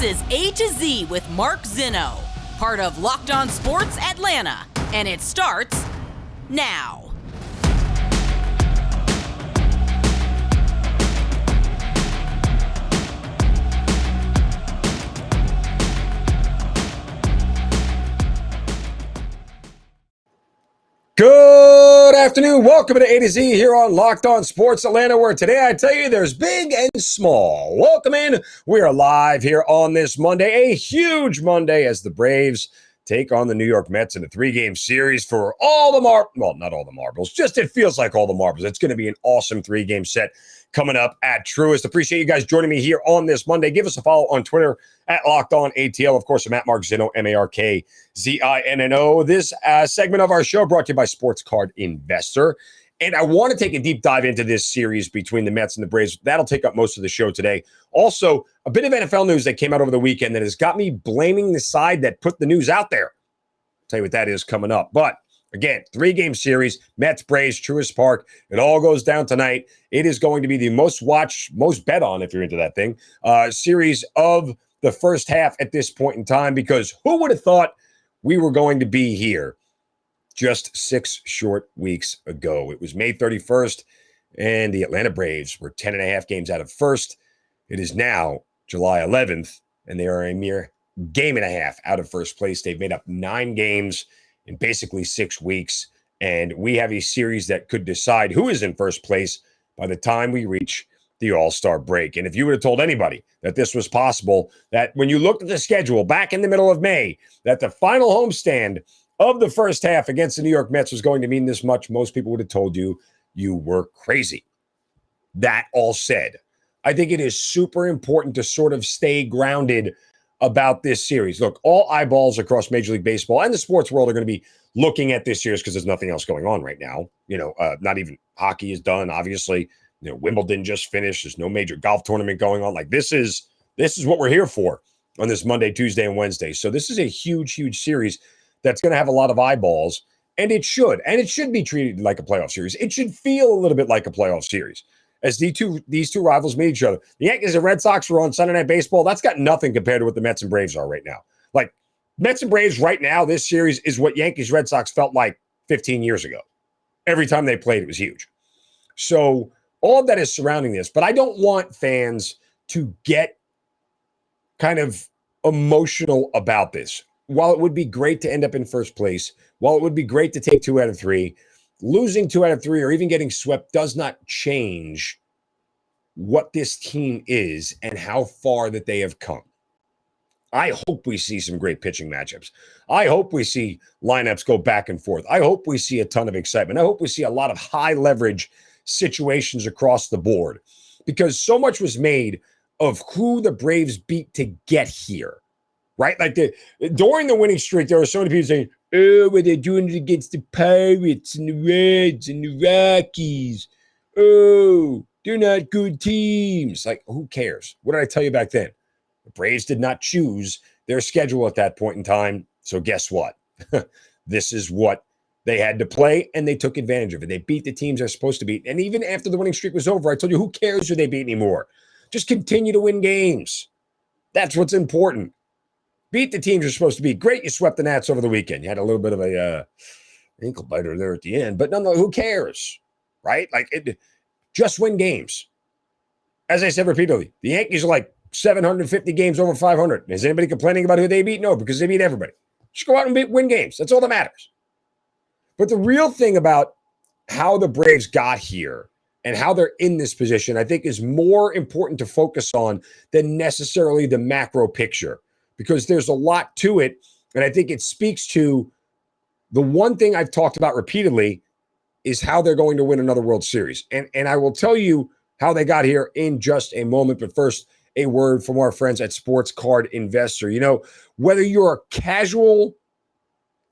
is A to Z with Mark Zinno, part of Locked On Sports Atlanta, and it starts now. Good afternoon. Welcome to A to Z here on Locked On Sports Atlanta, where today I tell you there's big and small. Welcome in. We are live here on this Monday, a huge Monday, as the Braves take on the New York Mets in a three-game series for all the not all the marbles, just it feels like all the marbles. It's going to be an awesome three-game set coming up at Truist. Appreciate you guys joining me here on this Monday. Give us a follow on Twitter at LockedOnATL. Of course, I'm at Mark Zinno, MarkZinno. This segment of our show brought to you by Sports Card Investor. And I want to take a deep dive into this series between the Mets and the Braves. That'll take up most of the show today. Also, a bit of NFL news that came out over the weekend that has got me blaming the side that put the news out there. I'll tell you what that is coming up. But again, three-game series, Mets, Braves, Truist Park. It all goes down tonight. It is going to be the most watched, most bet on, if you're into that thing, series of the first half at this point in time, because who would have thought we were going to be here just 6 short weeks ago? It was May 31st, and the Atlanta Braves were 10.5 games out of first. It is now July 11th, and they are a mere game and a half out of first place. They've made up 9 games in basically 6 weeks, and we have a series that could decide who is in first place by the time we reach the All-Star break. And if you would have told anybody that this was possible, that when you looked at the schedule back in the middle of May, that the final homestand of the first half against the New York Mets was going to mean this much, most people would have told you you were crazy. That all said, I think it is super important to sort of stay grounded about this series. Look, all eyeballs across Major League Baseball and the sports world are going to be looking at this series because there's nothing else going on right now. Not even hockey is done, obviously. Wimbledon just finished. There's no major golf tournament going on. Like this is what we're here for on this Monday, Tuesday, and Wednesday. So this is a huge, huge series that's going to have a lot of eyeballs, and it should be treated like a playoff series. It should feel a little bit like a playoff series as these two rivals meet each other. The Yankees and Red Sox were on Sunday Night Baseball. That's got nothing compared to what the Mets and Braves are right now. Like Mets and Braves right now, this series is what Yankees Red Sox felt like 15 years ago. Every time they played, it was huge. So all of that is surrounding this, but I don't want fans to get kind of emotional about this. While it would be great to end up in first place, while it would be great to take 2 out of 3, losing 2 out of 3 or even getting swept does not change what this team is and how far that they have come. I hope we see some great pitching matchups. I hope we see lineups go back and forth. I hope we see a ton of excitement. I hope we see a lot of high leverage situations across the board, because so much was made of who the Braves beat to get here, right? Like during the winning streak, there were so many people saying, oh, well, they're doing it against the Pirates and the Reds and the Rockies. Oh, they're not good teams. Like, who cares? What did I tell you back then? The Braves did not choose their schedule at that point in time. So guess what? This is what they had to play, and they took advantage of it. They beat the teams they're supposed to beat. And even after the winning streak was over, I told you, who cares who they beat anymore? Just continue to win games. That's what's important. Beat the teams you're supposed to beat. Great, you swept the Nats over the weekend. You had a little bit of a ankle biter there at the end. But no, who cares, right? Just win games. As I said repeatedly, the Yankees are like 750 games over 500. Is anybody complaining about who they beat? No, because they beat everybody. Just go out and win games. That's all that matters. But the real thing about how the Braves got here and how they're in this position, I think, is more important to focus on than necessarily the macro picture, because there's a lot to it. And I think it speaks to the one thing I've talked about repeatedly is how they're going to win another World Series. And I will tell you how they got here in just a moment. But first, a word from our friends at Sports Card Investor. Whether you're a casual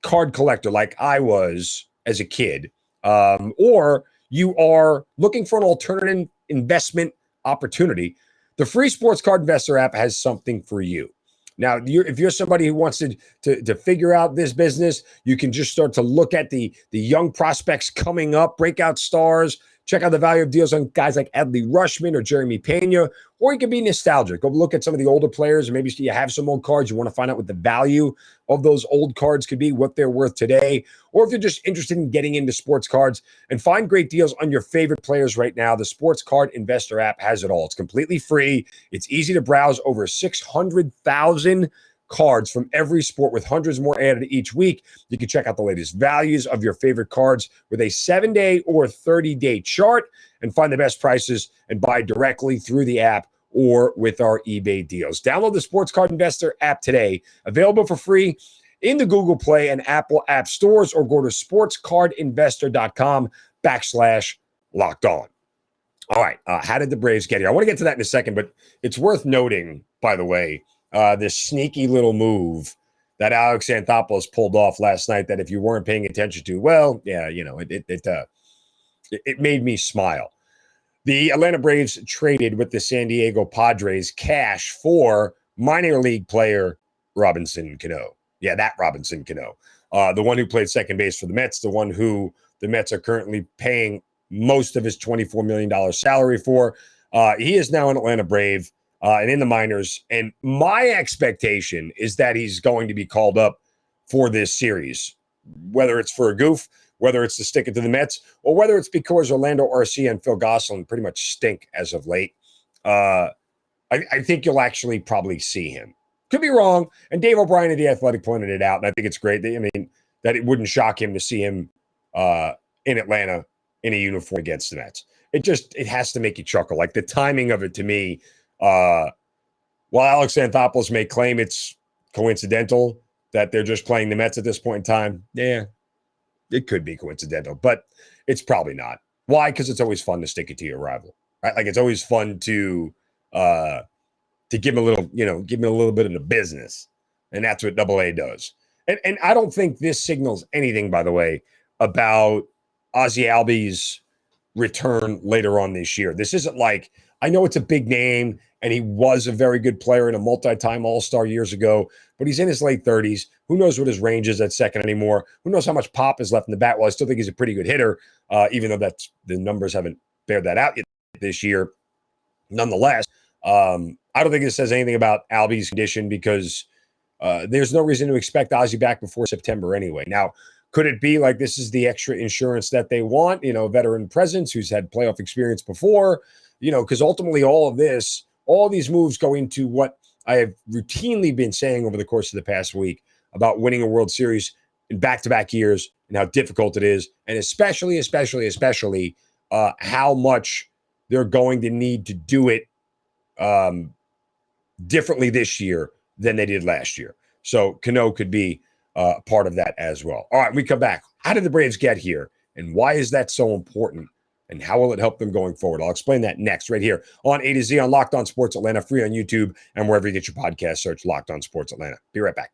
card collector like I was as a kid, or you are looking for an alternative investment opportunity, the free Sports Card Investor app has something for you. Now, if you're somebody who wants to figure out this business, you can just start to look at the young prospects coming up, breakout stars, Check out the value of deals on guys like Adley Rushman or Jeremy Pena, or you can be nostalgic. Go look at some of the older players, or maybe you have some old cards. You want to find out what the value of those old cards could be, what they're worth today, or if you're just interested in getting into sports cards and find great deals on your favorite players right now. The Sports Card Investor app has it all. It's completely free. It's easy to browse over 600,000 cards from every sport with hundreds more added each week. You can check out the latest values of your favorite cards with a 7-day or 30-day chart and find the best prices and buy directly through the app or with our eBay deals. Download the Sports Card Investor app today. Available for free in the Google Play and Apple app stores, or go to sportscardinvestor.com/locked on. All right. How did the Braves get here? I want to get to that in a second, but it's worth noting, by the way, this sneaky little move that Alex Anthopoulos pulled off last night that if you weren't paying attention to, well, yeah, it made me smile. The Atlanta Braves traded with the San Diego Padres cash for minor league player Robinson Cano. Yeah, that Robinson Cano. The one who played second base for the Mets, the one who the Mets are currently paying most of his $24 million salary for. He is now an Atlanta Brave and in the minors. And my expectation is that he's going to be called up for this series, whether it's for a goof, whether it's to stick it to the Mets, or whether it's because Orlando Arcia and Phil Gosselin pretty much stink as of late. I think you'll actually probably see him. Could be wrong. And Dave O'Brien of The Athletic pointed it out, and I think it's great. That it wouldn't shock him to see him in Atlanta in a uniform against the Mets. It has to make you chuckle. Like the timing of it to me, while Alex Anthopoulos may claim it's coincidental that they're just playing the Mets at this point in time, yeah, it could be coincidental, but it's probably not. Why? Because it's always fun to stick it to your rival, right? Like it's always fun to give him a little, give him a little bit of the business, and that's what AA does. And I don't think this signals anything, by the way, about Ozzie Albies' return later on this year. This isn't like, I know it's a big name, and he was a very good player and a multi-time All-Star years ago, but he's in his late 30s. Who knows what his range is at second anymore? Who knows how much pop is left in the bat? Well, I still think he's a pretty good hitter, even though the numbers haven't bared that out yet this year. Nonetheless, I don't think it says anything about Albies' condition because there's no reason to expect Ozzie back before September anyway. Now, could it be like this is the extra insurance that they want? Veteran presence who's had playoff experience before, because ultimately all these moves go into what I have routinely been saying over the course of the past week about winning a World Series in back-to-back years and how difficult it is, and especially how much they're going to need to do it differently this year than they did last year. So Cano could be part of that as well. All right, we come back. How did the Braves get here, and why is that so important, and how will it help them going forward? I'll explain that next right here on A to Z on Locked On Sports Atlanta, free on YouTube and wherever you get your podcast. Search Locked On Sports Atlanta. Be right back.